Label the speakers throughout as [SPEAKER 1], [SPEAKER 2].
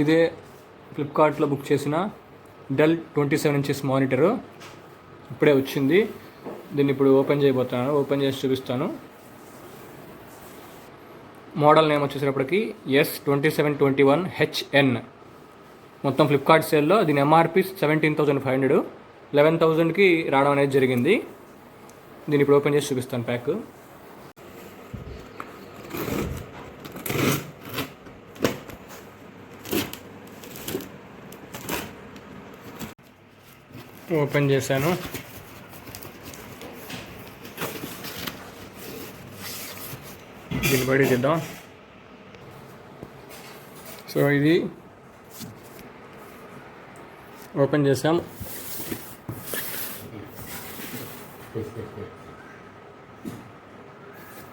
[SPEAKER 1] ఇదే ఫ్లిప్కార్ట్లో బుక్ చేసిన డెల్ 27 ఇంచెస్ మానిటరు ఇప్పుడే వచ్చింది. దీన్ని ఇప్పుడు ఓపెన్ చేయబోతున్నాను. ఓపెన్ చేసి చూపిస్తాను. మోడల్ నేమ్ వచ్చేసేటప్పటికి S2721HN. మొత్తం ఫ్లిప్కార్ట్ సేల్లో దీని ఎంఆర్పి 17,500, 11,000కి రావడం అనేది జరిగింది. దీన్ని ఇప్పుడు ఓపెన్ చేసి చూపిస్తాను ప్యాక్. ఓపెన్ చేశాను. దీన్ని బయట చేద్దాం. సో ఇది ఓపెన్ చేసాం.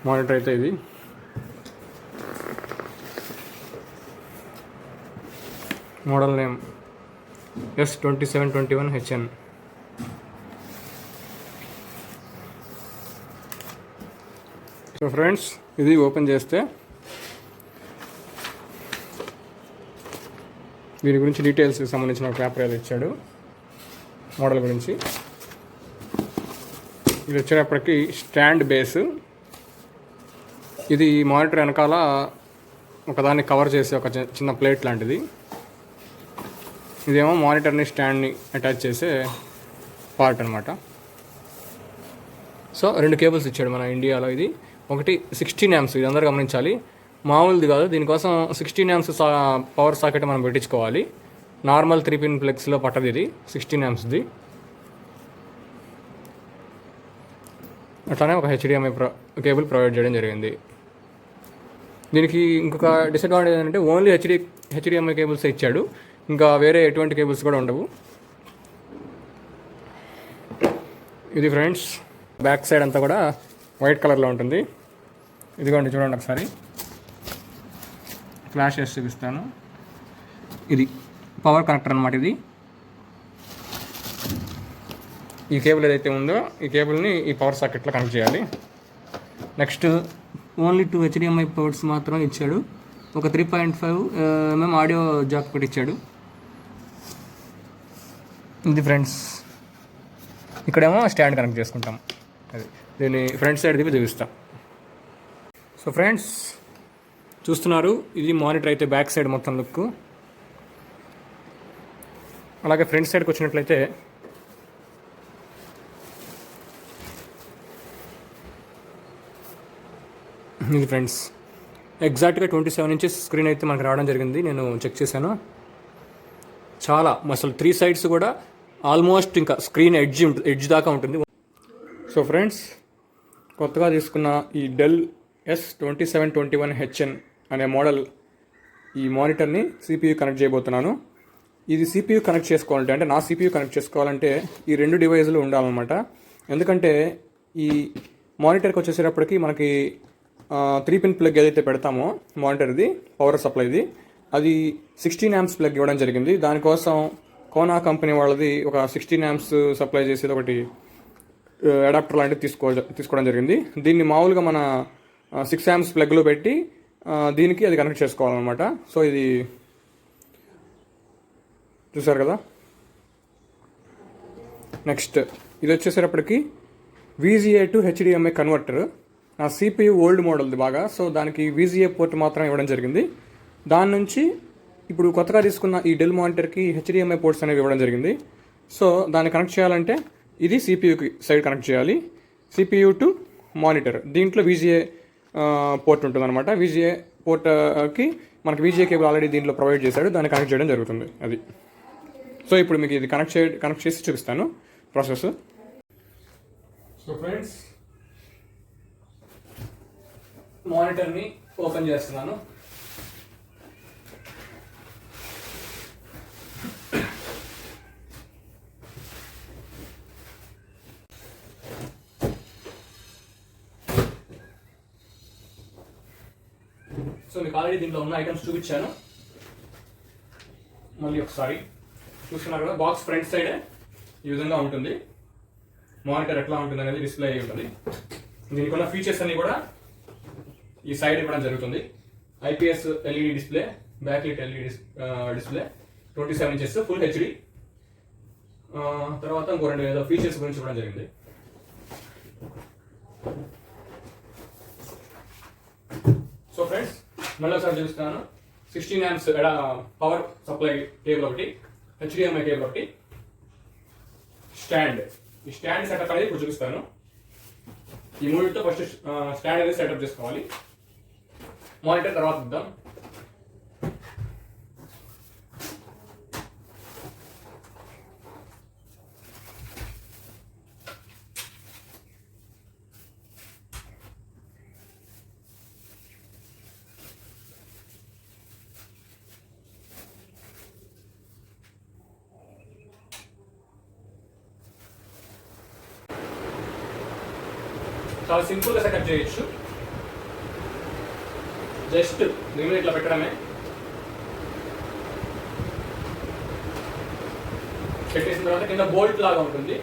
[SPEAKER 1] మానిటర్ అయితే ఇది. Model name S2721HN. So friends, ఇది ఓపెన్ చేస్తే దీని గురించి డీటెయిల్స్ సంబంధించిన పేపర్ ఏదో ఇచ్చాడు మోడల్ గురించి. ఇది వచ్చేటప్పటికి స్టాండ్ బేస్. ఇది మానిటర్ వెనకాల ఒకదాన్ని కవర్ చేసే ఒక చిన్న ప్లేట్ లాంటిది. ఇదేమో మానిటర్ని స్టాండ్ని అటాచ్ చేసే పార్ట్ అనమాట. సో 2 కేబుల్స్ ఇచ్చాడు మన ఇండియాలో. ఇది ఒకటి 16 amps, ఇది అందరూ గమనించాలి, మామూలుది కాదు. దీనికోసం 16 amps పవర్ సాకెట్ మనం పెట్టించుకోవాలి. నార్మల్ 3-pin ప్లగ్స్లో పట్టదు. ఇది 16 ampsది. అట్లానే ఒక HDMI కేబుల్ ప్రొవైడ్ చేయడం జరిగింది. దీనికి ఇంకొక డిసడ్వాంటేజ్ ఏంటంటే ఓన్లీ HDMI కేబుల్సే ఇచ్చాడు. ఇంకా వేరే ఎటువంటి కేబుల్స్ కూడా ఉండవు. ఇది ఫ్రెండ్స్, బ్యాక్ సైడ్ అంతా కూడా వైట్ కలర్లో ఉంటుంది. ఇదిగోండి చూడండి ఒకసారి. ఫ్లాష్ చేసి చూపిస్తాను. ఇది పవర్ కనెక్టర్ అనమాట. ఇది ఈ కేబుల్ ఏదైతే ఉందో ఈ కేబుల్ని ఈ పవర్ సాకెట్లో కనెక్ట్ చేయాలి. నెక్స్ట్ ఓన్లీ 2 HDMI పోర్ట్స్ మాత్రం ఇచ్చాడు. ఒక 3.5 mm ఆడియో జాక్ పెట్టి ఇచ్చాడు. ఇది ఫ్రెండ్స్, ఇక్కడేమో స్టాండ్ కనెక్ట్ చేసుకుంటాం. అది దీన్ని ఫ్రంట్ సైడ్ దిగి చూపిస్తాం. సో ఫ్రెండ్స్ చూస్తున్నారు, ఇది మానిటర్ అయితే బ్యాక్ సైడ్ మొత్తం లుక్. అలాగే ఫ్రంట్ సైడ్కి వచ్చినట్లయితే ఇది ఫ్రెండ్స్ ఎగ్జాక్ట్గా 27 ఇంచెస్ స్క్రీన్ అయితే మనకు రావడం జరిగింది. నేను చెక్ చేశాను. చాలా అసలు 3 sides కూడా ఆల్మోస్ట్ ఇంకా స్క్రీన్ ఎడ్జ్ దాకా ఉంటుంది. సో ఫ్రెండ్స్, కొత్తగా తీసుకున్న ఈ డెల్ S2721HN అనే మోడల్ ఈ మానిటర్ని CPU కనెక్ట్ చేయబోతున్నాను. ఇది CPU కనెక్ట్ చేసుకోవాలంటే, అంటే నా CPU కనెక్ట్ చేసుకోవాలంటే ఈ 2 డివైజులు ఉండాలన్నమాట. ఎందుకంటే ఈ మానిటర్కి వచ్చేసేటప్పటికి మనకి 3-pin ప్లగ్ ఏదైతే పెడతామో మానిటర్ది పవర్ సప్లైది, అది 16 amps ప్లగ్ ఇవ్వడం జరిగింది. దానికోసం కోనా కంపెనీ వాళ్ళది ఒక 16 amps సప్లై చేసేది ఒకటి అడాప్టర్ లాంటిది తీసుకోవడం జరిగింది. దీన్ని మామూలుగా మన 6 amps ప్లగ్లో పెట్టి దీనికి అది కనెక్ట్ చేసుకోవాలన్నమాట. సో ఇది చూసారు కదా. నెక్స్ట్ ఇది వచ్చేసేటప్పటికి VGA టు HDMI కన్వర్టర్. నా CPU ఓల్డ్ మోడల్ది బాగా, సో దానికి VGA పోర్ట్ మాత్రం ఇవ్వడం జరిగింది. దాని నుంచి ఇప్పుడు కొత్తగా తీసుకున్న ఈ డెల్ మానిటర్కి HDMI పోర్ట్స్ అనేవి ఇవ్వడం జరిగింది. సో దాన్ని కనెక్ట్ చేయాలంటే ఇది CPUకి సైడ్ కనెక్ట్ చేయాలి. CPU టు మానిటర్, దీంట్లో VGA పోర్ట్ ఉంటుంది అనమాట. VGA పోర్ట్కి మనకి VGA కేబుల్ ఆల్రెడీ దీంట్లో ప్రొవైడ్ చేశాడు, దాన్ని కనెక్ట్ చేయడం జరుగుతుంది. అది సో ఇప్పుడు మీకు ఇది కనెక్ట్ చేసి చూపిస్తాను ప్రాసెస్. సో ఫ్రెండ్స్, మానిటర్ని ఓపెన్ చేస్తున్నాను. సో మీకు ఆల్రెడీ దీంట్లో ఉన్న ఐటమ్స్ చూపించాను. మళ్ళీ ఒకసారి చూస్తున్నారు కదా, బాక్స్ ఫ్రంట్ సైడ్ ఈ విధంగా ఉంటుంది. మానిటర్ ఎట్లా ఉంటుంది అనేది డిస్ప్లే అయ్యి ఉంటుంది. దీనికి ఉన్న ఫీచర్స్ అన్ని కూడా ఈ సైడ్ ఇవ్వడం జరుగుతుంది. IPS LED display, back lit LED display 27 inches full HD. తర్వాత ఇంకో 2 ఏదో ఫీచర్స్ గురించి ఇవ్వడం జరిగింది. సో ఫ్రెండ్స్ మళ్ళీ ఒకసారి చూపిస్తున్నాను. 16 amps పవర్ సప్లై కేబుల్ ఒకటి, హెచ్డిఎంఐ కేబుల్ ఒకటి, స్టాండ్. ఈ స్టాండ్ సెటప్ అనేది ఇప్పుడు చూపిస్తాను. ఈ మూడితో ఫస్ట్ స్టాండ్ అనేది సెటప్ చేసుకోవాలి. మానిటర్ తర్వాత ఇద్దాం. చాలా సింపుల్గా సెటప్ చేయొచ్చు. జస్ట్ దీని మీద ఇట్లా పెట్టడమే. పెట్టేసిన తర్వాత కింద బోల్ట్ లాగా ఉంటుంది,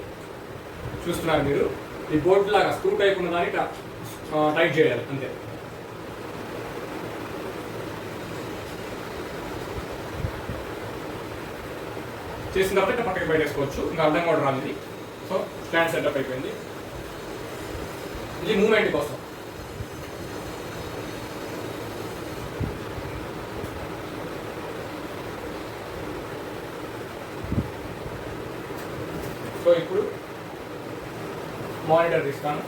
[SPEAKER 1] చూస్తున్నారు మీరు. ఈ బోల్ట్ లాగా స్క్రూ టైప్ ఉన్నదాన్ని టైట్ చేయాలి అంతే. చేసిన తర్వాత ఇట్లా పక్కకి పెట్టేసుకోవచ్చు. ఇంకా అర్థం కూడా రాదు ఇది. సో స్టాండ్ సెటప్ అయిపోయింది. ఇది మూమెంట్ కోసం. సో ఇప్పుడు మానిటర్ తీస్తాను.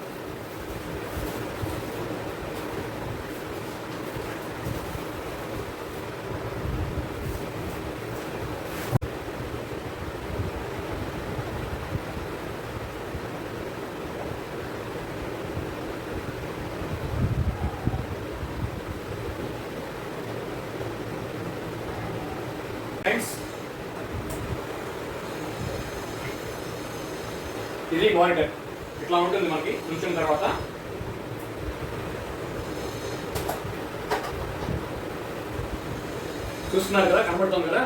[SPEAKER 1] ఇది మానిటర్ ఇట్లా ఉంటుంది మనకి ఉంచిన తర్వాత. చూస్తున్నారు కదా, కనబడుతుంది కదా.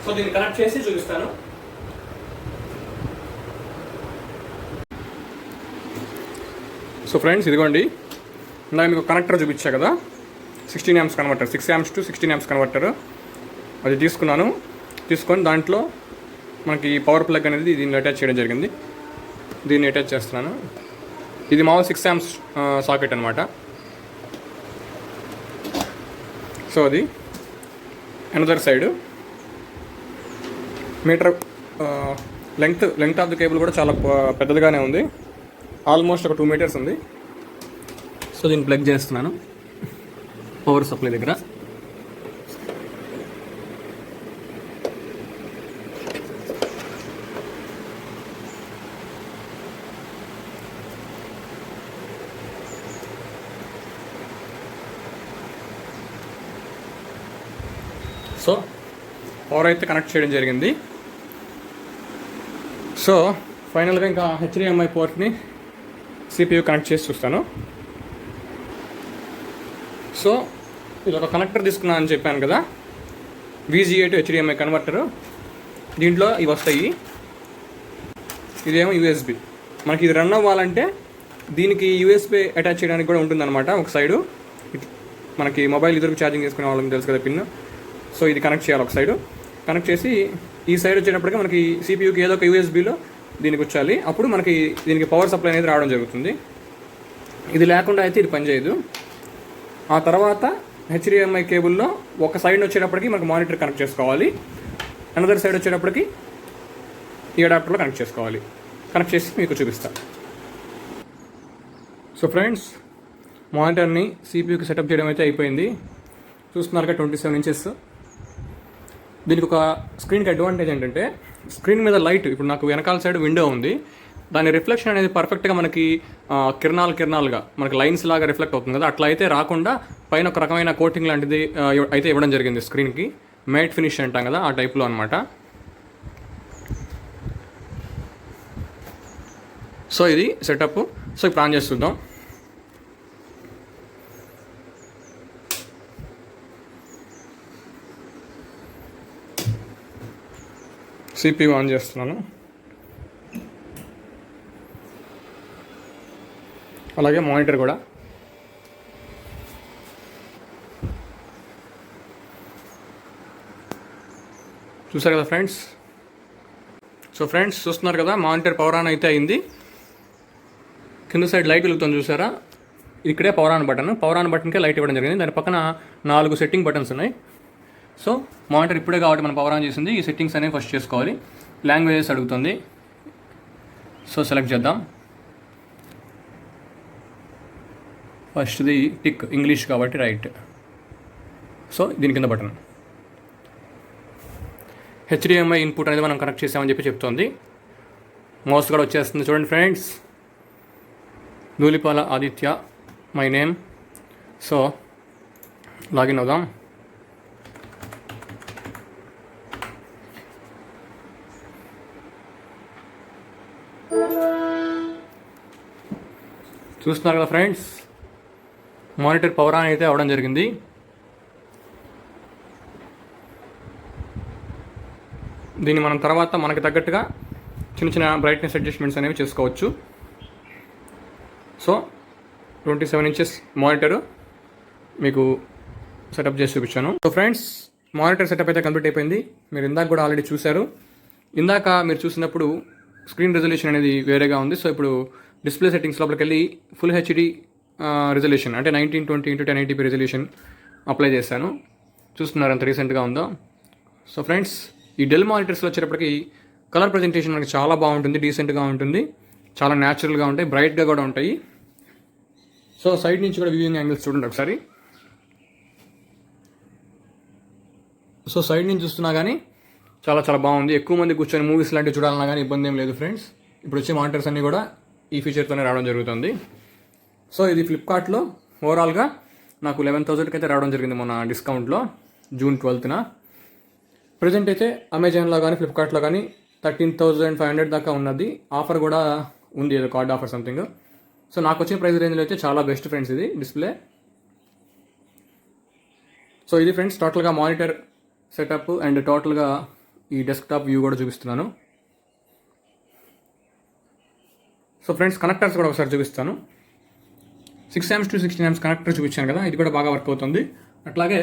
[SPEAKER 1] సో దీన్ని కనెక్ట్ చేసి చూపిస్తాను. సో ఫ్రెండ్స్ ఇదిగోండి, ఇందాక మీకు కనెక్టర్ చూపించా కదా, 16 amps converter, 6 amps to 16 amps converter. అది తీసుకొని దాంట్లో మనకి పవర్ ప్లగ్ అనేది దీన్ని అటాచ్ చేయడం జరిగింది. దీన్ని అటాచ్ చేస్తున్నాను. ఇది మామూలు 6 amps సాకెట్ అనమాట. సో అది another side meter length of the cable కూడా చాలా పెద్దదిగానే ఉంది. ఆల్మోస్ట్ ఒక 2 meters ఉంది. సో దీన్ని ప్లగ్ చేస్తున్నాను పవర్ సప్లై దగ్గర. సో పవర్ అయితే కనెక్ట్ చేయడం జరిగింది. సో ఫైనల్గా ఇంకా హెచ్డిఎంఐ పోర్ట్ని CPU కనెక్ట్ చేసి చూస్తాను. సో ఇది ఒక కనెక్టర్ తీసుకున్నాను అని చెప్పాను కదా, VGA to HDMI కన్వర్టరు. దీంట్లో ఇవి వస్తాయి. ఇదేమో USB. మనకి ఇది రన్ అవ్వాలంటే దీనికి USB అటాచ్ చేయడానికి కూడా ఉంటుందన్నమాట. ఒక సైడు మనకి మొబైల్ ఇద్దరికి ఛార్జింగ్ చేసుకునే వాళ్ళకి తెలుసు కదా పిన్. సో ఇది కనెక్ట్ చేయాలి. ఒక సైడు కనెక్ట్ చేసి ఈ సైడ్ వచ్చేటప్పటికి మనకి CPUకి ఏదో ఒక USBలో దీనికి వచ్చాలి. అప్పుడు మనకి దీనికి పవర్ సప్లై అనేది రావడం జరుగుతుంది. ఇది లేకుండా అయితే ఇది పనిచేయదు. ఆ తర్వాత HDMI కేబుల్లో ఒక సైడ్ వచ్చేటప్పటికి మనకు మానిటర్ కనెక్ట్ చేసుకోవాలి. అనదర్ సైడ్ వచ్చేటప్పటికి ఈ అడాప్టర్లో కనెక్ట్ చేసుకోవాలి. కనెక్ట్ చేసి మీకు చూపిస్తాను. సో ఫ్రెండ్స్ మానిటర్ని CPUకి సెటప్ చేయడం అయితే అయిపోయింది. చూస్తున్నారుగా 27 inches. దీనికి ఒక స్క్రీన్కి అడ్వాంటేజ్ ఏంటంటే స్క్రీన్ మీద లైట్, ఇప్పుడు నాకు వెనకాల సైడ్ విండో ఉంది, దాని రిఫ్లెక్షన్ అనేది పర్ఫెక్ట్గా మనకి కిరణాలుగా మనకి లైన్స్ లాగా రిఫ్లెక్ట్ అవుతుంది కదా, అట్లా అయితే రాకుండా పైన ఒక రకమైన కోటింగ్ లాంటిది అయితే ఇవ్వడం జరిగింది స్క్రీన్కి. మ్యాట్ ఫినిష్ అంటాం కదా, ఆ టైప్లో అనమాట. సో ఇది సెటప్. సో ఇప్పుడు ఆన్ చేసి చూద్దాం. CPU ఆన్ చేస్తున్నాను. అలాగే మానిటర్ కూడా. చూసారు కదా ఫ్రెండ్స్. సో ఫ్రెండ్స్ చూస్తున్నారు కదా, మానిటర్ పవర్ ఆన్ అయితే అయింది. కింద సైడ్ లైట్ వెలుగుతుంది చూసారా, ఇక్కడే power on button. Power on బటన్కే లైట్ ఇవ్వడం జరిగింది. దాని పక్కన 4 సెట్టింగ్ బటన్స్ ఉన్నాయి. సో మానిటర్ ఇప్పుడే కాబట్టి మనం పవర్ ఆన్ చేసింది. ఈ సెట్టింగ్స్ అనేవి ఫస్ట్ చేసుకోవాలి. లాంగ్వేజెస్ అడుగుతుంది, సో సెలెక్ట్ చేద్దాం. ఫస్ట్ది టిక్, ఇంగ్లీష్ కాబట్టి రైట్. సో దీని కింద బటన్ HDMI ఇన్పుట్ అనేది మనం కనెక్ట్ చేసామని చెప్పి చెప్తోంది. మౌస్ కూడా వచ్చేస్తుంది చూడండి friends. Dhulipala Aditya my name. So login అవుదాం. చూస్తున్నారు కదా ఫ్రెండ్స్, మానిటర్ పవర్ ఆన్ అయితే అవ్వడం జరిగింది. దీన్ని మనం తర్వాత మనకి తగ్గట్టుగా చిన్న చిన్న బ్రైట్నెస్ అడ్జస్ట్మెంట్స్ అనేవి చేసుకోవచ్చు. సో 27 ఇంచెస్ మానిటర్ మీకు సెటప్ చేసి చూపించాను. సో ఫ్రెండ్స్, మానిటర్ సెటప్ అయితే కంప్లీట్ అయిపోయింది. మీరు ఇందాక కూడా ఆల్రెడీ చూశారు. ఇందాక మీరు చూసినప్పుడు స్క్రీన్ రెజల్యూషన్ అనేది వేరేగా ఉంది. సో ఇప్పుడు డిస్ప్లే సెట్టింగ్స్ లోపలికి వెళ్ళి ఫుల్ హెచ్డి రెజల్యూషన్ అంటే 1920x1080p రెజల్యూషన్ అప్లై చేశాను. చూస్తున్నారు ఎంత రీసెంట్గా ఉందో. సో ఫ్రెండ్స్, ఈ డెల్ మానిటర్స్లో వచ్చేటప్పటికి కలర్ ప్రజెంటేషన్ మనకి చాలా బాగుంటుంది, డీసెంట్గా ఉంటుంది, చాలా న్యాచురల్గా ఉంటాయి, బ్రైట్గా కూడా ఉంటాయి. సో సైడ్ నుంచి కూడా వ్యూయింగ్ యాంగిల్స్ చూడండి ఒకసారి. సో సైడ్ నుంచి చూస్తున్నా కానీ చాలా చాలా బాగుంది. ఎక్కువ మంది కూర్చొని మూవీస్ లాంటివి చూడాలన్నా కానీ ఇబ్బంది ఏం లేదు ఫ్రెండ్స్. ఇప్పుడు వచ్చే మానిటర్స్ అన్నీ కూడా ఈ ఫీచర్తోనే రావడం జరుగుతుంది. సో ఇది ఫ్లిప్కార్ట్లో ఓవరాల్గా నాకు 11,000కి అయితే రావడం జరిగింది మొన్న డిస్కౌంట్లో జూన్ 12న. ప్రజెంట్ అయితే అమెజాన్లో కానీ ఫ్లిప్కార్ట్లో కానీ 13,500 దాకా ఉన్నది. ఆఫర్ కూడా ఉంది, ఏదో కార్డ్ ఆఫర్ సంథింగ్. సో నాకు వచ్చిన ప్రైస్ రేంజ్లో అయితే చాలా బెస్ట్ ఫ్రెండ్స్ ఇది డిస్ప్లే. సో ఇది ఫ్రెండ్స్ టోటల్గా మానిటర్ సెటప్ అండ్ టోటల్గా ఈ డెస్క్టాప్ వ్యూ కూడా చూపిస్తున్నాను. సో ఫ్రెండ్స్, కనెక్టర్స్ కూడా ఒకసారి చూపిస్తాను. 6 amps to 16 amps కనెక్టర్ చూపించాను కదా, ఇది కూడా బాగా వర్క్ అవుతుంది. అట్లాగే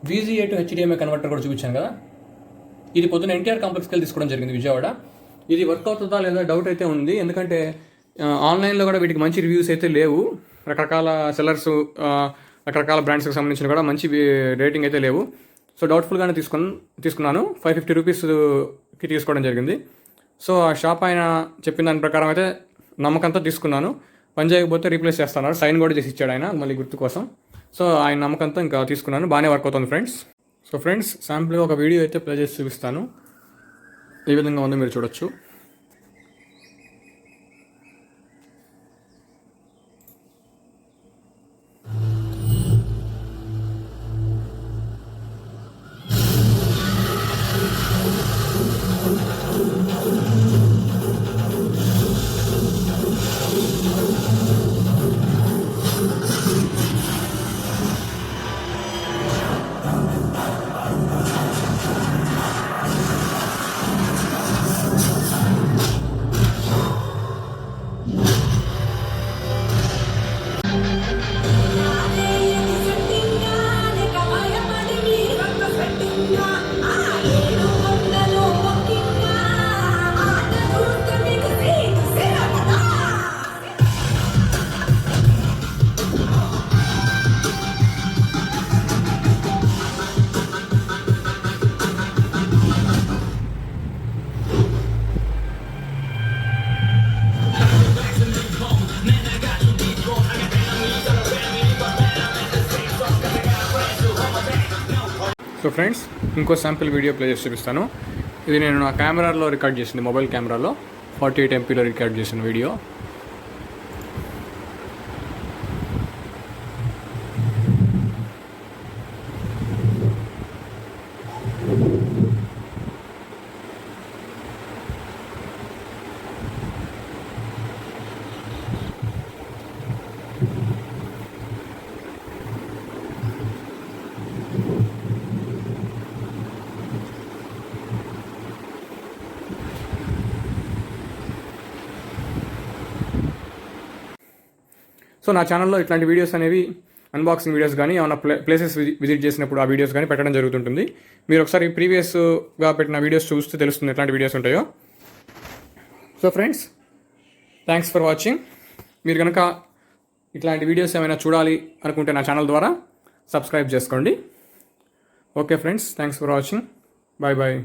[SPEAKER 1] VGA to HDMI కన్వర్టర్ కూడా చూపించాను కదా, ఇది పొద్దున్న NTR కాంప్లెక్స్కి వెళ్ళి తీసుకోవడం జరిగింది విజయవాడ. ఇది వర్క్ అవుతుందా లేదా డౌట్ అయితే ఉంది, ఎందుకంటే ఆన్లైన్లో కూడా వీటికి మంచి రివ్యూస్ అయితే లేవు. రకరకాల సెల్లర్స్, రకరకాల బ్రాండ్స్కి సంబంధించిన కూడా మంచి రేటింగ్ అయితే లేవు. సో డౌట్ఫుల్గానే తీసుకున్నాను. 550 రూపీస్కి తీసుకోవడం జరిగింది. సో ఆ షాప్ ఆయన చెప్పిన దాని ప్రకారం అయితే నమ్మకంతో తీసుకున్నాను. పని చేయకపోతే రీప్లేస్ చేస్తున్నారు, సైన్ కూడా చేసి ఇచ్చాడు ఆయన మళ్ళీ గుర్తు కోసం. సో ఆయన నమ్మకంతో ఇంకా తీసుకున్నాను. బాగానే వర్క్ అవుతుంది ఫ్రెండ్స్. సో ఫ్రెండ్స్, శాంపుల్గా ఒక వీడియో అయితే ప్లే చేసి చూపిస్తాను. ఏ విధంగా ఉందో మీరు చూడొచ్చు. సో ఫ్రెండ్స్, ఇంకో శాంపిల్ వీడియో ప్లే చేసి చూపిస్తాను. ఇది నేను నా కెమెరాలో రికార్డ్ చేసింది, మొబైల్ కెమెరాలో 48 MPలో రికార్డ్ చేసిన వీడియో. సో నా ఛానల్లో ఇట్లాంటి వీడియోస్ అనేవి అన్బాక్సింగ్ వీడియోస్ కానీ ఏమైనా ప్లేసెస్ విజిట్ చేసినప్పుడు ఆ వీడియోస్ కానీ పెట్టడం జరుగుతుంటుంది. మీరు ఒకసారి ప్రీవియస్గా పెట్టిన వీడియోస్ చూస్తే తెలుస్తుంది ఎట్లాంటి వీడియోస్ ఉంటాయో. So friends, thanks for watching. మీరు కనుక ఇట్లాంటి వీడియోస్ ఏమైనా చూడాలి అనుకుంటే నా ఛానల్ ద్వారా సబ్స్క్రైబ్ చేసుకోండి. Okay friends, thanks for watching. Bye bye.